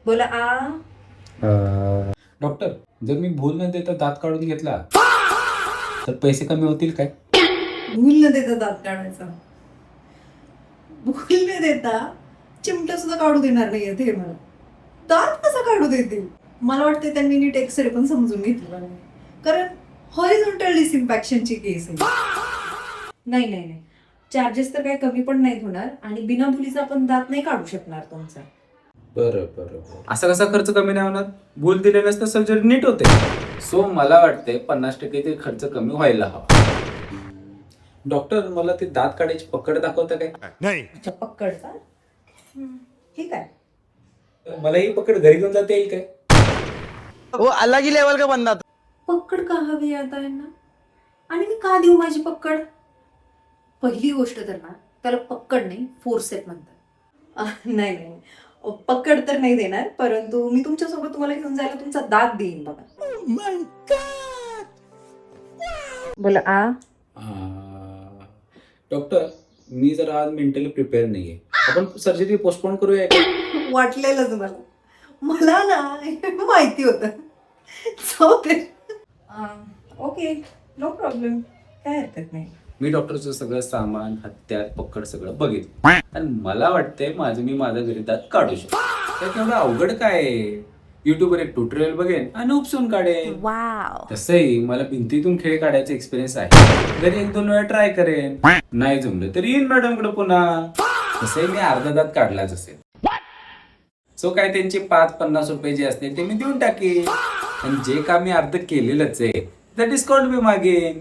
बोला आ. डॉक्टर, जर मी भूल न देता दात काढून घेतला तर पैसे कमी होतील काय? भूल न देता दात काढायचा. भूल न देता चिमटा सुद्धा काढू देणार नाहीये ते मला. दात कसा काढू देतील? मला वाटतं त्यांनी नीट एक्सरे पण समजून घेतला नाही, कारण हॉरिझॉन्टल डिसइम्पॅक्शनची केस आहे. नाही नाही नाही, चार्जेस तर काही कमी पण नाहीत होणार आणि बिना भुलीचा आपण दात नाही काढू शकणार तुमचा. बरं बरं बरं. असा कसा खर्च कमी नाही होणार? भूल दिले नसतं सर्जरी नीट होते. सो मला वाटते 50% ते खर्च कमी व्हायला हवा. डॉक्टर, मला ते दात काढायची पकड दाखवता काय? अच्छा, पक्कड का? ठीक आहे. मला ही पकड घरी घेऊन जाता येईल काय? वो अलग ही लेवल का बंदा था. पक्कड का हवी आता यांना? आणि मी का देऊ माझी पक्कड? पहिली गोष्ट तर ना, त्याला पक्कड नाही फोरसेप म्हणतात. नाही नाही, पक्कड तर नाही देणार, परंतु मी तुमच्यासोबत तुम्हाला घेऊन जायला तुमचा दात देईन बघा. बोला आ. डॉक्टर, मी जरा आज मेंटली प्रिपेअर नाहीये. आपण सर्जरी पोस्टपोन करूया का? वाटलेलंच मला ना माहिती होतं. ओके, नो प्रॉब्लेम, काय हरकत नाही. मी डॉक्टरचं सगळं सामान, हत्यार, पकड सगळं बघितलं आणि मला वाटतंय मी माझा घरी दात काढू शकतो. त्यात एवढं अवघड काय आहे? युट्यूबवर एक ट्युटोरियल बघेन आणि उपसून काढेन. तसंही मला भिंतीतून खेळ काढायचा एक्सपिरियन्स आहे. जरी 1-2 वेळा ट्राय करेन, नाही जमलं तर येईन मॅडमकडे पुन्हा. तसंही मी अर्धा दात काढलाच असेल. सो काय त्यांचे 5-50 रुपये जे असतील ते मी देऊन टाकेन आणि जे काम मी अर्ध केलेलंच आहे तर डिस्काउंट मी मागेन.